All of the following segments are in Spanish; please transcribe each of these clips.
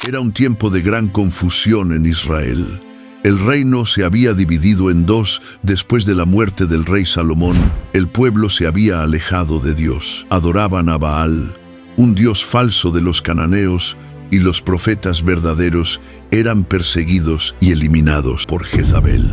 Era un tiempo de gran confusión en Israel. El reino se había dividido en dos después de la muerte del rey Salomón. El pueblo se había alejado de Dios. Adoraban a Baal, un dios falso de los cananeos, y los profetas verdaderos eran perseguidos y eliminados por Jezabel.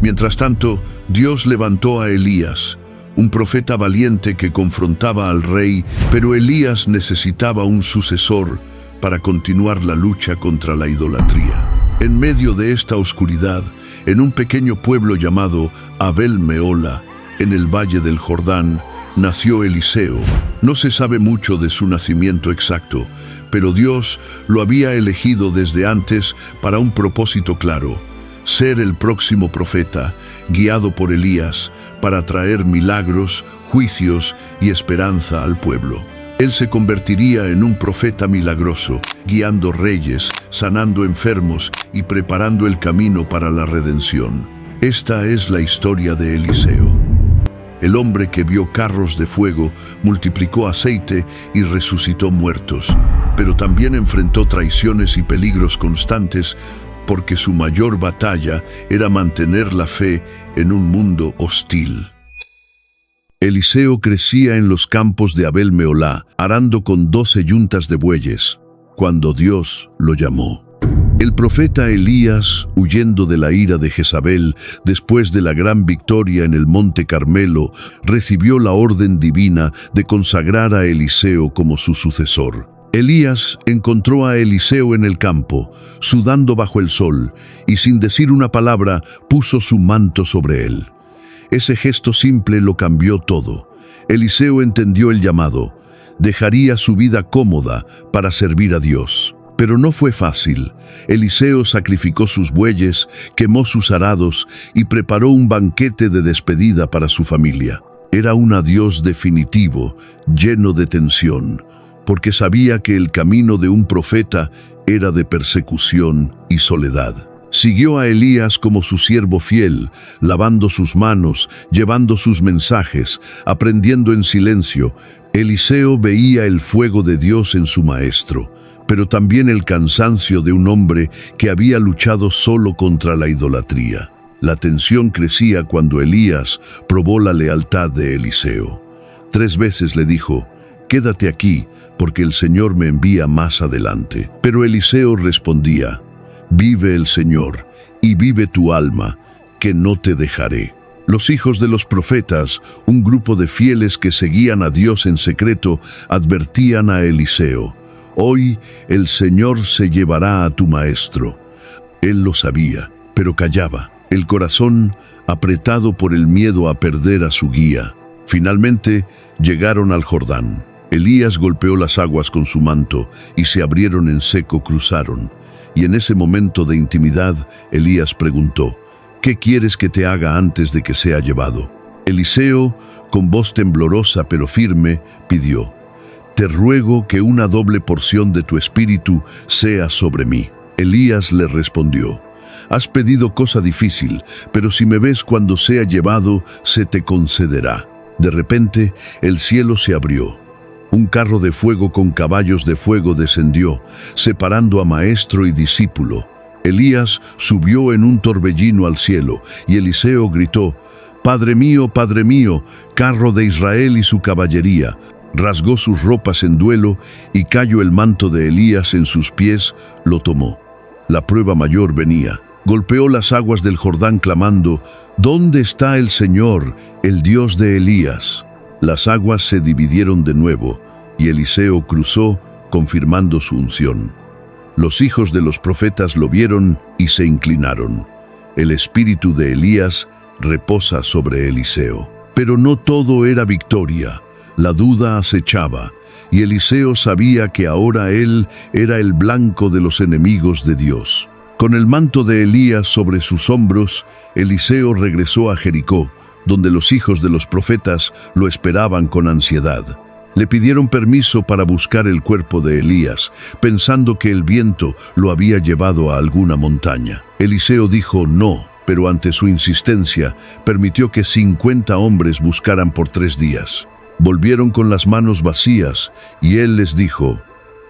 Mientras tanto, Dios levantó a Elías, un profeta valiente que confrontaba al rey, pero Elías necesitaba un sucesor para continuar la lucha contra la idolatría. En medio de esta oscuridad, en un pequeño pueblo llamado Abel Mehola, en el valle del Jordán, nació Eliseo. No se sabe mucho de su nacimiento exacto, pero Dios lo había elegido desde antes para un propósito claro: ser el próximo profeta, guiado por Elías, para traer milagros, juicios y esperanza al pueblo. Él se convertiría en un profeta milagroso, guiando reyes, sanando enfermos y preparando el camino para la redención. Esta es la historia de Eliseo. El hombre que vio carros de fuego, multiplicó aceite y resucitó muertos, pero también enfrentó traiciones y peligros constantes porque su mayor batalla era mantener la fe en un mundo hostil. Eliseo crecía en los campos de Abel Meholá, arando con 12 yuntas de bueyes, cuando Dios lo llamó. El profeta Elías, huyendo de la ira de Jezabel, después de la gran victoria en el monte Carmelo, recibió la orden divina de consagrar a Eliseo como su sucesor. Elías encontró a Eliseo en el campo, sudando bajo el sol, y sin decir una palabra, puso su manto sobre él. Ese gesto simple lo cambió todo. Eliseo entendió el llamado. Dejaría su vida cómoda para servir a Dios. Pero no fue fácil. Eliseo sacrificó sus bueyes, quemó sus arados y preparó un banquete de despedida para su familia. Era un adiós definitivo, lleno de tensión, porque sabía que el camino de un profeta era de persecución y soledad. Siguió a Elías como su siervo fiel, lavando sus manos, llevando sus mensajes, aprendiendo en silencio. Eliseo veía el fuego de Dios en su maestro, pero también el cansancio de un hombre que había luchado solo contra la idolatría. La tensión crecía cuando Elías probó la lealtad de Eliseo. 3 veces le dijo: «Quédate aquí, porque el Señor me envía más adelante». Pero Eliseo respondía: «Vive el Señor, y vive tu alma, que no te dejaré». Los hijos de los profetas, un grupo de fieles que seguían a Dios en secreto, advertían a Eliseo: «Hoy el Señor se llevará a tu maestro». Él lo sabía, pero callaba, el corazón apretado por el miedo a perder a su guía. Finalmente llegaron al Jordán. Elías golpeó las aguas con su manto y se abrieron en seco, cruzaron. Y en ese momento de intimidad, Elías preguntó: «¿Qué quieres que te haga antes de que sea llevado?». Eliseo, con voz temblorosa pero firme, pidió: «Te ruego que una doble porción de tu espíritu sea sobre mí». Elías le respondió: «Has pedido cosa difícil, pero si me ves cuando sea llevado, se te concederá». De repente, el cielo se abrió. Un carro de fuego con caballos de fuego descendió, separando a maestro y discípulo. Elías subió en un torbellino al cielo, y Eliseo gritó: Padre mío, carro de Israel y su caballería». Rasgó sus ropas en duelo, y cayó el manto de Elías en sus pies, lo tomó. La prueba mayor venía. Golpeó las aguas del Jordán clamando: «¿Dónde está el Señor, el Dios de Elías?». Las aguas se dividieron de nuevo, y Eliseo cruzó, confirmando su unción. Los hijos de los profetas lo vieron y se inclinaron. El espíritu de Elías reposa sobre Eliseo. Pero no todo era victoria. La duda acechaba, y Eliseo sabía que ahora él era el blanco de los enemigos de Dios. Con el manto de Elías sobre sus hombros, Eliseo regresó a Jericó, donde los hijos de los profetas lo esperaban con ansiedad. Le pidieron permiso para buscar el cuerpo de Elías, pensando que el viento lo había llevado a alguna montaña. Eliseo dijo no, pero ante su insistencia, permitió que 50 hombres buscaran por 3 días. Volvieron con las manos vacías, y él les dijo: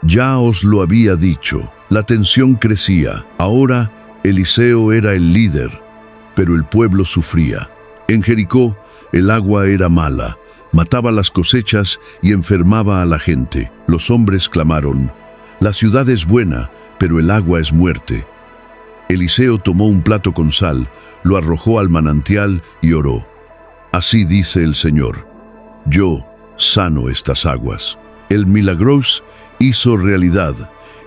«Ya os lo había dicho». La tensión crecía. Ahora Eliseo era el líder, pero el pueblo sufría. En Jericó, el agua era mala, mataba las cosechas y enfermaba a la gente. Los hombres clamaron: «La ciudad es buena, pero el agua es muerte». Eliseo tomó un plato con sal, lo arrojó al manantial y oró: «Así dice el Señor, yo sano estas aguas». El milagros hizo realidad.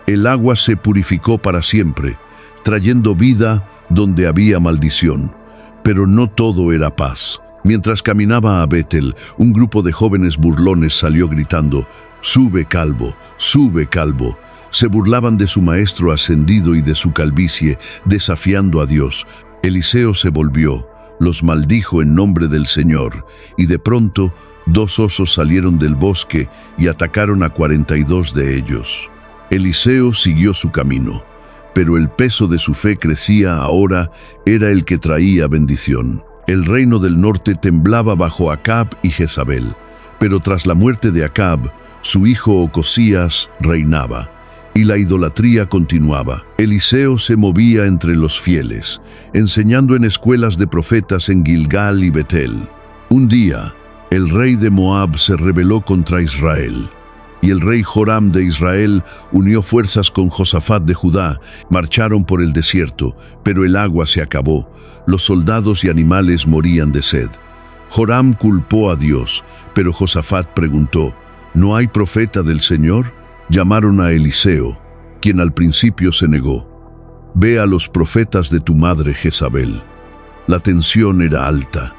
El agua se purificó para siempre, trayendo vida donde había maldición. Pero no todo era paz. Mientras caminaba a Betel, un grupo de jóvenes burlones salió gritando: «Sube, calvo, sube, calvo». Se burlaban de su maestro ascendido y de su calvicie, desafiando a Dios. Eliseo se volvió, los maldijo en nombre del Señor, y de pronto 2 osos salieron del bosque y atacaron a 42 de ellos. Eliseo siguió su camino, pero el peso de su fe crecía. Ahora era el que traía bendición. El reino del norte temblaba bajo Acab y Jezabel, pero tras la muerte de Acab, su hijo Ocosías reinaba, y la idolatría continuaba. Eliseo se movía entre los fieles, enseñando en escuelas de profetas en Gilgal y Betel. Un día, el rey de Moab se rebeló contra Israel, y el rey Joram de Israel unió fuerzas con Josafat de Judá. Marcharon por el desierto, pero el agua se acabó. Los soldados y animales morían de sed. Joram culpó a Dios, pero Josafat preguntó: ¿no hay profeta del Señor? Llamaron a Eliseo, quien al principio se negó. «Ve a los profetas de tu madre Jezabel». La tensión era alta,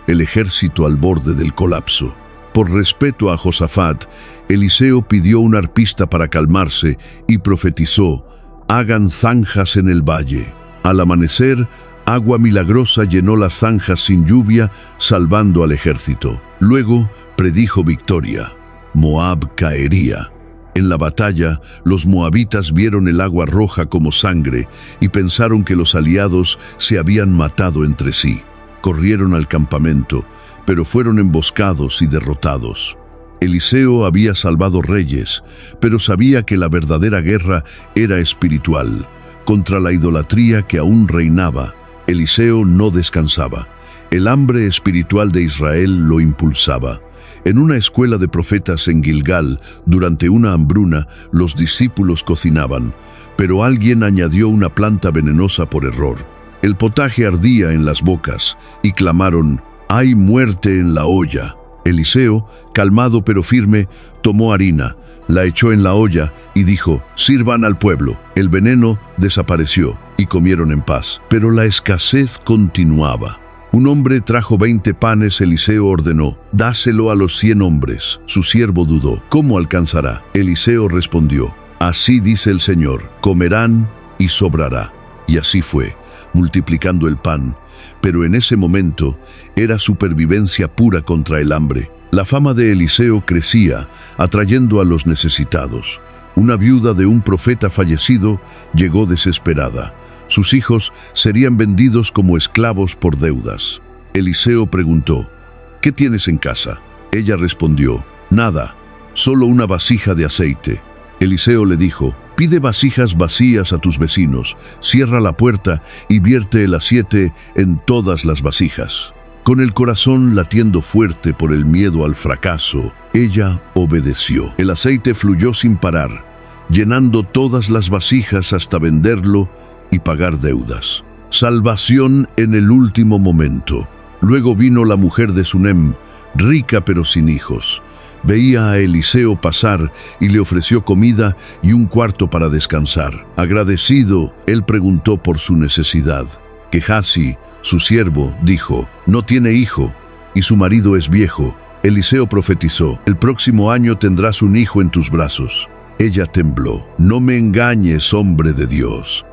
el ejército al borde del colapso. Por respeto a Josafat, Eliseo pidió un arpista para calmarse y profetizó: «Hagan zanjas en el valle». Al amanecer, agua milagrosa llenó las zanjas sin lluvia, salvando al ejército. Luego predijo victoria. Moab caería. En la batalla, los moabitas vieron el agua roja como sangre y pensaron que los aliados se habían matado entre sí. Corrieron al campamento, pero fueron emboscados y derrotados. Eliseo había salvado reyes, pero sabía que la verdadera guerra era espiritual. Contra la idolatría que aún reinaba, Eliseo no descansaba. El hambre espiritual de Israel lo impulsaba. En una escuela de profetas en Gilgal, durante una hambruna, los discípulos cocinaban, pero alguien añadió una planta venenosa por error. El potaje ardía en las bocas y clamaron: «¡Hay muerte en la olla!». Eliseo, calmado pero firme, tomó harina, la echó en la olla y dijo: «Sirvan al pueblo». El veneno desapareció y comieron en paz, pero la escasez continuaba. Un hombre trajo 20 panes. Eliseo ordenó: «Dáselo a los 100 hombres». Su siervo dudó: «¿Cómo alcanzará?». Eliseo respondió: «Así dice el Señor, comerán y sobrará». Y así fue, multiplicando el pan. Pero en ese momento era supervivencia pura contra el hambre. La fama de Eliseo crecía, atrayendo a los necesitados. Una viuda de un profeta fallecido llegó desesperada. Sus hijos serían vendidos como esclavos por deudas. Eliseo preguntó: «¿Qué tienes en casa?». Ella respondió: «Nada, solo una vasija de aceite». Eliseo le dijo: «Pide vasijas vacías a tus vecinos, cierra la puerta y vierte el aceite en todas las vasijas». Con el corazón latiendo fuerte por el miedo al fracaso, ella obedeció. El aceite fluyó sin parar, llenando todas las vasijas hasta venderlo y pagar deudas. Salvación en el último momento. Luego vino la mujer de Sunem, rica pero sin hijos. Veía a Eliseo pasar y le ofreció comida y un cuarto para descansar. Agradecido, él preguntó por su necesidad. Gehazi, su siervo, dijo: «No tiene hijo y su marido es viejo». Eliseo profetizó: «El próximo año tendrás un hijo en tus brazos». Ella tembló: «No me engañes, hombre de Dios».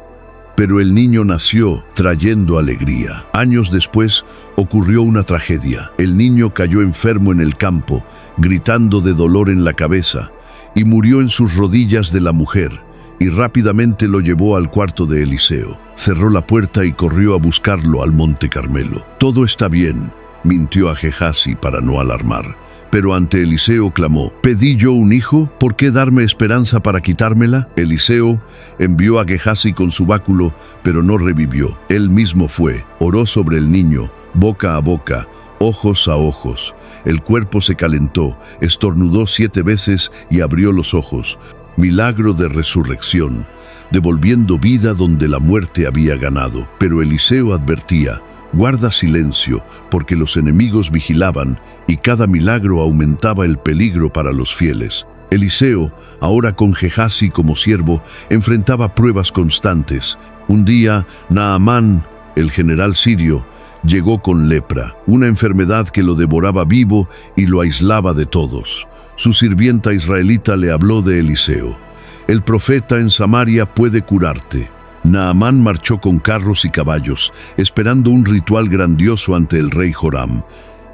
Pero el niño nació trayendo alegría. Años después ocurrió una tragedia. El niño cayó enfermo en el campo, gritando de dolor en la cabeza, y murió en sus rodillas de la mujer, y rápidamente lo llevó al cuarto de Eliseo. Cerró la puerta y corrió a buscarlo al monte Carmelo. «Todo está bien», mintió a Gehazi para no alarmar. Pero ante Eliseo clamó: ¿Pedí yo un hijo? ¿Por qué darme esperanza para quitármela? Eliseo envió a Gehazi con su báculo, pero no revivió. Él mismo fue, oró sobre el niño, boca a boca, ojos a ojos. El cuerpo se calentó, estornudó 7 veces y abrió los ojos. Milagro de resurrección, devolviendo vida donde la muerte había ganado. Pero Eliseo advertía: guarda silencio, porque los enemigos vigilaban y cada milagro aumentaba el peligro para los fieles. Eliseo, ahora con Gehazi como siervo, enfrentaba pruebas constantes. Un día, Naamán, el general sirio, llegó con lepra, una enfermedad que lo devoraba vivo y lo aislaba de todos. Su sirvienta israelita le habló de Eliseo: el profeta en Samaria puede curarte. Naamán marchó con carros y caballos, esperando un ritual grandioso ante el rey Joram.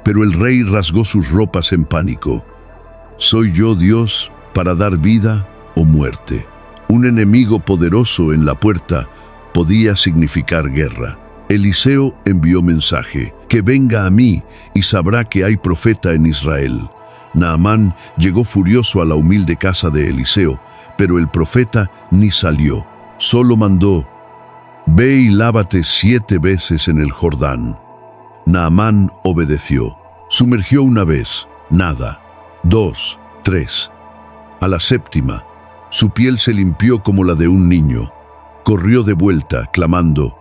Pero el rey rasgó sus ropas en pánico. ¿Soy yo Dios para dar vida o muerte? Un enemigo poderoso en la puerta podía significar guerra. Eliseo envió mensaje: que venga a mí y sabrá que hay profeta en Israel. Naamán llegó furioso a la humilde casa de Eliseo, pero el profeta ni salió. Solo mandó: ve y lávate 7 veces en el Jordán. Naamán obedeció. Sumergió una vez, nada. 2, 3. A la 7ª, su piel se limpió como la de un niño. Corrió de vuelta, clamando: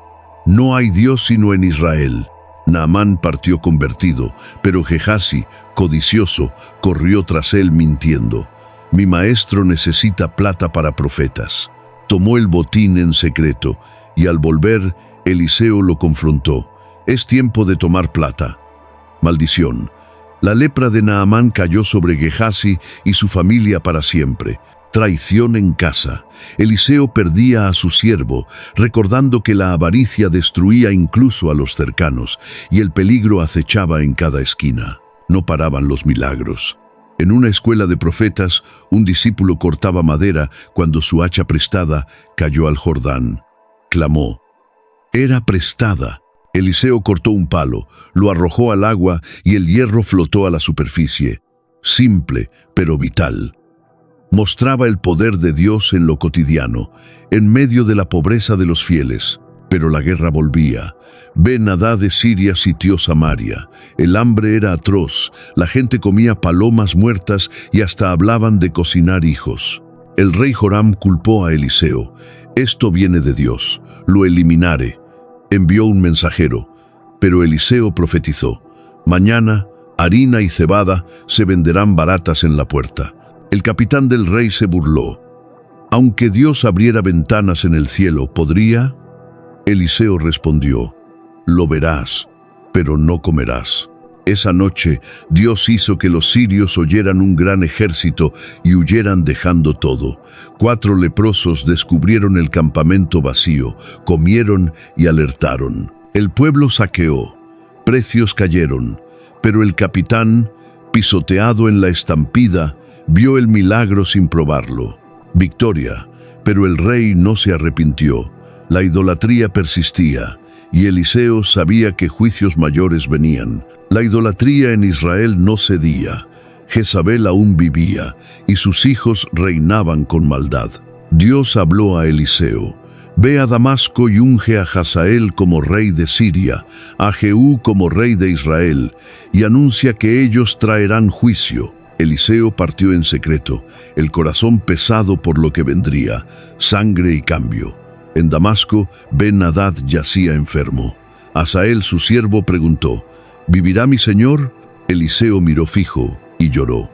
no hay Dios sino en Israel. Naamán partió convertido, pero Gehazi, codicioso, corrió tras él mintiendo: mi maestro necesita plata para profetas. Tomó el botín en secreto, y al volver, Eliseo lo confrontó: es tiempo de tomar plata. Maldición. La lepra de Naamán cayó sobre Gehazi y su familia para siempre. Traición en casa. Eliseo perdía a su siervo, recordando que la avaricia destruía incluso a los cercanos, y el peligro acechaba en cada esquina. No paraban los milagros. En una escuela de profetas, un discípulo cortaba madera cuando su hacha prestada cayó al Jordán. Clamó: era prestada. Eliseo cortó un palo, lo arrojó al agua y el hierro flotó a la superficie. Simple, pero vital. Mostraba el poder de Dios en lo cotidiano, en medio de la pobreza de los fieles. Pero la guerra volvía. Ben-Hadad de Siria sitió Samaria. El hambre era atroz, la gente comía palomas muertas y hasta hablaban de cocinar hijos. El rey Joram culpó a Eliseo: esto viene de Dios, lo eliminaré. Envió un mensajero, pero Eliseo profetizó: mañana, harina y cebada se venderán baratas en la puerta. El capitán del rey se burló: aunque Dios abriera ventanas en el cielo, ¿podría? Eliseo respondió: lo verás, pero no comerás. Esa noche, Dios hizo que los sirios oyeran un gran ejército y huyeran dejando todo. 4 leprosos descubrieron el campamento vacío, comieron y alertaron. El pueblo saqueó, precios cayeron, pero el capitán, pisoteado en la estampida, vio el milagro sin probarlo. Victoria, pero el rey no se arrepintió. La idolatría persistía, y Eliseo sabía que juicios mayores venían. La idolatría en Israel no cedía. Jezabel aún vivía, y sus hijos reinaban con maldad. Dios habló a Eliseo: ve a Damasco y unge a Hazael como rey de Siria, a Jehú como rey de Israel, y anuncia que ellos traerán juicio. Eliseo partió en secreto, el corazón pesado por lo que vendría, sangre y cambio. En Damasco, Ben-Hadad yacía enfermo. Hazael, su siervo, preguntó: ¿vivirá mi señor? Eliseo miró fijo y lloró: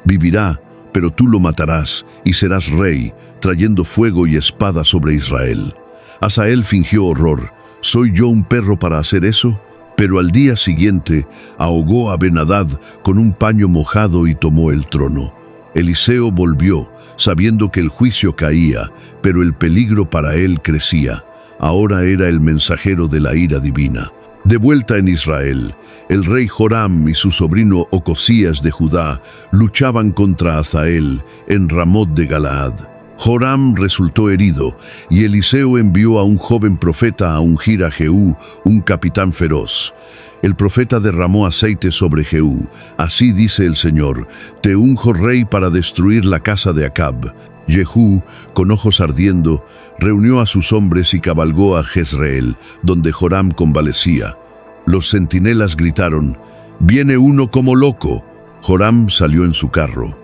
vivirá, pero tú lo matarás y serás rey, trayendo fuego y espada sobre Israel. Hazael fingió horror: ¿soy yo un perro para hacer eso? Pero al día siguiente ahogó a Ben-Hadad con un paño mojado y tomó el trono. Eliseo volvió, sabiendo que el juicio caía, pero el peligro para él crecía. Ahora era el mensajero de la ira divina. De vuelta en Israel, el rey Joram y su sobrino Ocosías de Judá luchaban contra Hazael en Ramot de Galaad. Joram resultó herido, y Eliseo envió a un joven profeta a ungir a Jehú, un capitán feroz. El profeta derramó aceite sobre Jehú. Así dice el Señor: te unjo rey para destruir la casa de Acab. Jehú, con ojos ardiendo, reunió a sus hombres y cabalgó a Jezreel, donde Joram convalecía. Los centinelas gritaron: «¡Viene uno como loco!». Joram salió en su carro.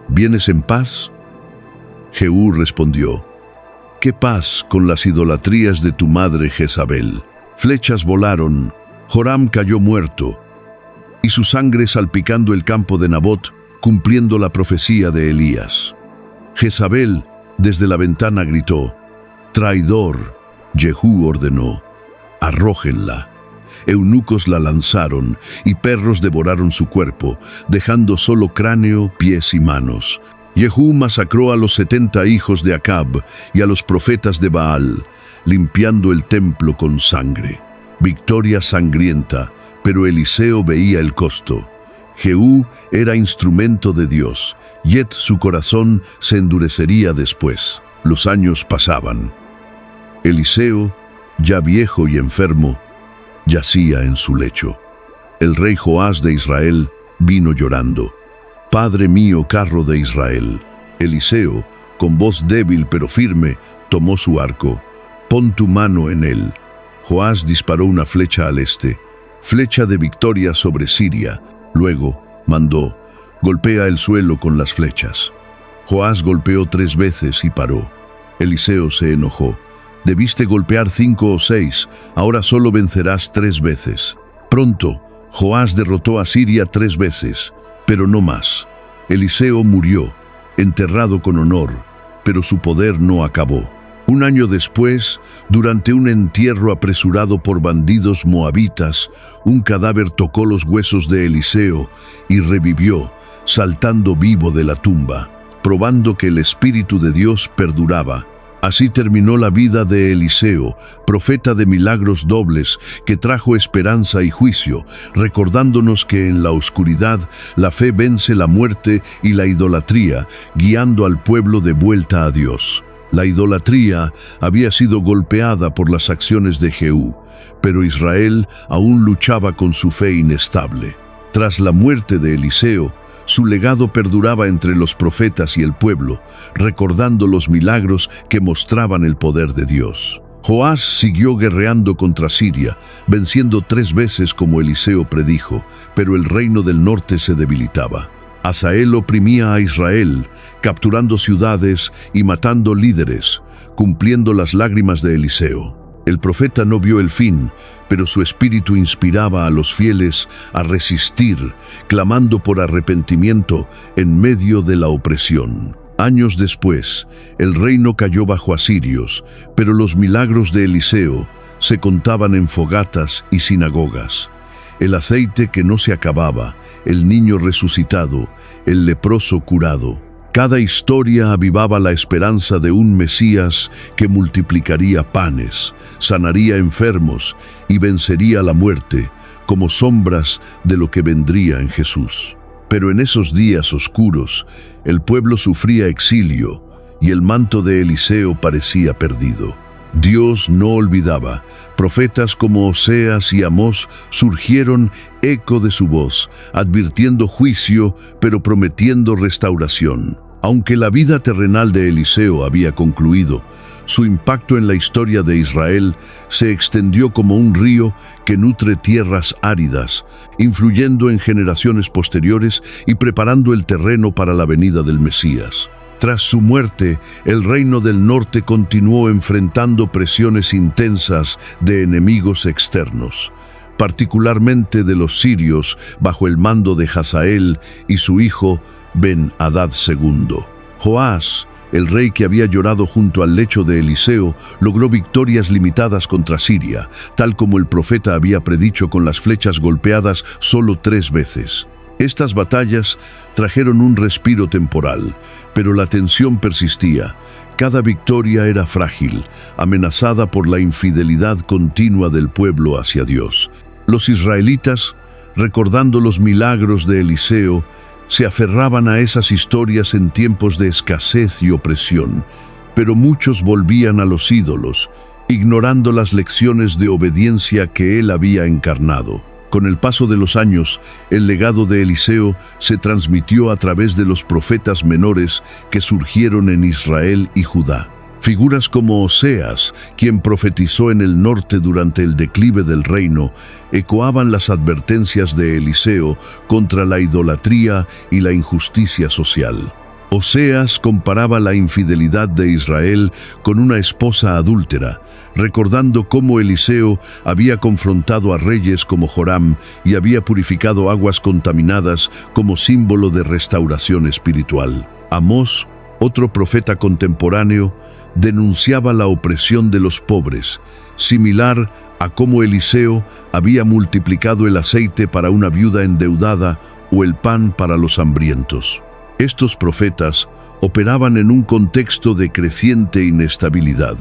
«¿Vienes en paz?». Jehú respondió: «¿Qué paz con las idolatrías de tu madre Jezabel?». Flechas volaron, Joram cayó muerto, y su sangre salpicando el campo de Nabot, cumpliendo la profecía de Elías. Jezabel desde la ventana gritó: «¡Traidor!». Jehú ordenó: «Arrójenla». Eunucos la lanzaron y perros devoraron su cuerpo, dejando solo cráneo, pies y manos. Jehú masacró a los 70 hijos de Acab y a los profetas de Baal, limpiando el templo con sangre. Victoria sangrienta, pero Eliseo veía el costo. Jehú era instrumento de Dios, yet su corazón se endurecería después. Los años pasaban. Eliseo, ya viejo y enfermo, yacía en su lecho. El rey Joás de Israel vino llorando: «Padre mío, carro de Israel». Eliseo, con voz débil pero firme, tomó su arco: «Pon tu mano en él». Joás disparó una flecha al este, flecha de victoria sobre Siria. Luego mandó: «Golpea el suelo con las flechas». Joás golpeó 3 veces y paró. Eliseo se enojó: «Debiste golpear 5 o 6, ahora solo vencerás 3 veces». Pronto, Joás derrotó a Siria 3 veces, pero no más. Eliseo murió, enterrado con honor, pero su poder no acabó. Un año después, durante un entierro apresurado por bandidos moabitas, un cadáver tocó los huesos de Eliseo y revivió, saltando vivo de la tumba, probando que el Espíritu de Dios perduraba. Así terminó la vida de Eliseo, profeta de milagros dobles, que trajo esperanza y juicio, recordándonos que en la oscuridad la fe vence la muerte y la idolatría, guiando al pueblo de vuelta a Dios. La idolatría había sido golpeada por las acciones de Jehú, pero Israel aún luchaba con su fe inestable. Tras la muerte de Eliseo, su legado perduraba entre los profetas y el pueblo, recordando los milagros que mostraban el poder de Dios. Joás siguió guerreando contra Siria, venciendo 3 veces como Eliseo predijo, pero el reino del norte se debilitaba. Hazael oprimía a Israel, capturando ciudades y matando líderes, cumpliendo las lágrimas de Eliseo. El profeta no vio el fin, pero su espíritu inspiraba a los fieles a resistir, clamando por arrepentimiento en medio de la opresión. Años después, el reino cayó bajo asirios, pero los milagros de Eliseo se contaban en fogatas y sinagogas. El aceite que no se acababa, el niño resucitado, el leproso curado. Cada historia avivaba la esperanza de un Mesías que multiplicaría panes, sanaría enfermos y vencería la muerte, como sombras de lo que vendría en Jesús. Pero en esos días oscuros, el pueblo sufría exilio y el manto de Eliseo parecía perdido. Dios no olvidaba. Profetas como Oseas y Amós surgieron eco de su voz, advirtiendo juicio, pero prometiendo restauración. Aunque la vida terrenal de Eliseo había concluido, su impacto en la historia de Israel se extendió como un río que nutre tierras áridas, influyendo en generaciones posteriores y preparando el terreno para la venida del Mesías. Tras su muerte, el reino del norte continuó enfrentando presiones intensas de enemigos externos, particularmente de los sirios bajo el mando de Hazael y su hijo Ben-Hadad II. Joás, el rey que había llorado junto al lecho de Eliseo, logró victorias limitadas contra Siria, tal como el profeta había predicho, con las flechas golpeadas solo 3 veces. Estas batallas trajeron un respiro temporal, pero la tensión persistía. Cada victoria era frágil, amenazada por la infidelidad continua del pueblo hacia Dios. Los israelitas, recordando los milagros de Eliseo, se aferraban a esas historias en tiempos de escasez y opresión, pero muchos volvían a los ídolos, ignorando las lecciones de obediencia que él había encarnado. Con el paso de los años, el legado de Eliseo se transmitió a través de los profetas menores que surgieron en Israel y Judá. Figuras como Oseas, quien profetizó en el norte durante el declive del reino, ecoaban las advertencias de Eliseo contra la idolatría y la injusticia social. Oseas comparaba la infidelidad de Israel con una esposa adúltera, recordando cómo Eliseo había confrontado a reyes como Joram y había purificado aguas contaminadas como símbolo de restauración espiritual. Amós, otro profeta contemporáneo, denunciaba la opresión de los pobres, similar a cómo Eliseo había multiplicado el aceite para una viuda endeudada o el pan para los hambrientos. Estos profetas operaban en un contexto de creciente inestabilidad.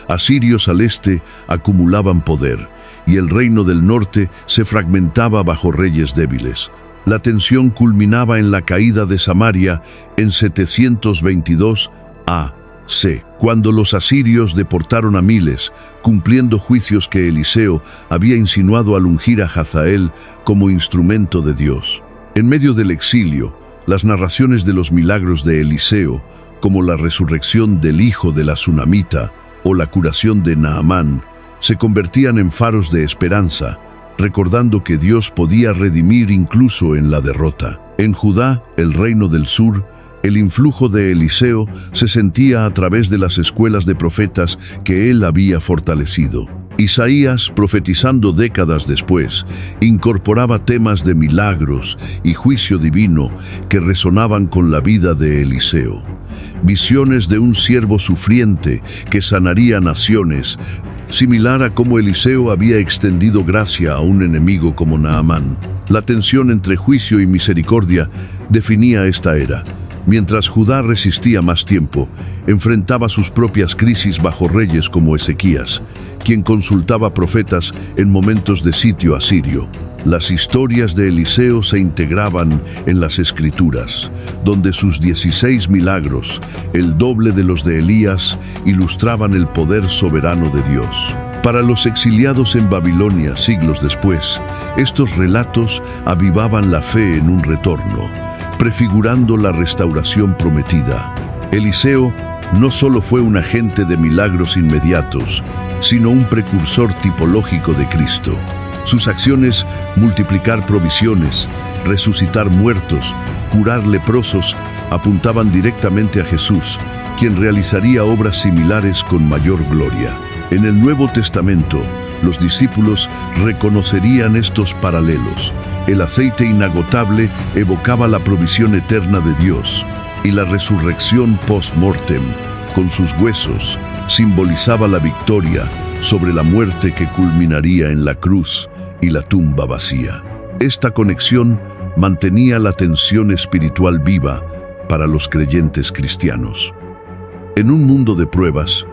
Asirios al este acumulaban poder, y el reino del norte se fragmentaba bajo reyes débiles. La tensión culminaba en la caída de Samaria en 722 a.C., cuando los asirios deportaron a miles, cumpliendo juicios que Eliseo había insinuado al ungir a Hazael como instrumento de Dios. En medio del exilio, las narraciones de los milagros de Eliseo, como la resurrección del hijo de la Sunamita o la curación de Naamán, se convertían en faros de esperanza, recordando que Dios podía redimir incluso en la derrota. En Judá, el reino del sur, el influjo de Eliseo se sentía a través de las escuelas de profetas que él había fortalecido. Isaías, profetizando décadas después, incorporaba temas de milagros y juicio divino que resonaban con la vida de Eliseo. Visiones de un siervo sufriente que sanaría naciones, similar a cómo Eliseo había extendido gracia a un enemigo como Naamán. La tensión entre juicio y misericordia definía esta era. Mientras Judá resistía más tiempo, enfrentaba sus propias crisis bajo reyes como Ezequías, quien consultaba profetas en momentos de sitio asirio. Las historias de Eliseo se integraban en las Escrituras, donde sus 16 milagros, el doble de los de Elías, ilustraban el poder soberano de Dios. Para los exiliados en Babilonia siglos después, estos relatos avivaban la fe en un retorno, prefigurando la restauración prometida. Eliseo no solo fue un agente de milagros inmediatos, sino un precursor tipológico de Cristo. Sus acciones, multiplicar provisiones, resucitar muertos, curar leprosos, apuntaban directamente a Jesús, quien realizaría obras similares con mayor gloria. En el Nuevo Testamento, los discípulos reconocerían estos paralelos. El aceite inagotable evocaba la provisión eterna de Dios, y la resurrección post-mortem, con sus huesos, simbolizaba la victoria sobre la muerte que culminaría en la cruz y la tumba vacía. Esta conexión mantenía la tensión espiritual viva para los creyentes cristianos. En un mundo de pruebas,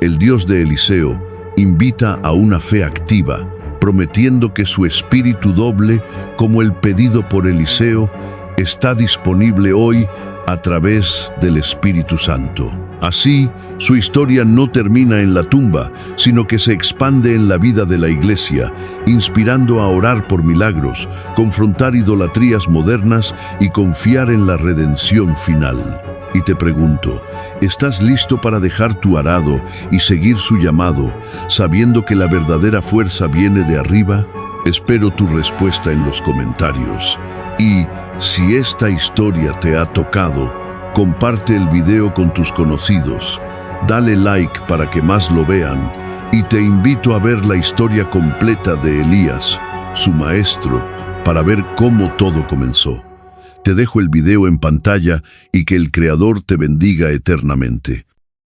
el Dios de Eliseo invita a una fe activa, prometiendo que su espíritu doble, como el pedido por Eliseo, está disponible hoy a través del Espíritu Santo. Así, su historia no termina en la tumba, sino que se expande en la vida de la Iglesia, inspirando a orar por milagros, confrontar idolatrías modernas y confiar en la redención final. Y te pregunto, ¿estás listo para dejar tu arado y seguir su llamado, sabiendo que la verdadera fuerza viene de arriba? Espero tu respuesta en los comentarios. Y, si esta historia te ha tocado, comparte el video con tus conocidos, dale like para que más lo vean, y te invito a ver la historia completa de Elías, su maestro, para ver cómo todo comenzó. Te dejo el video en pantalla y que el Creador te bendiga eternamente.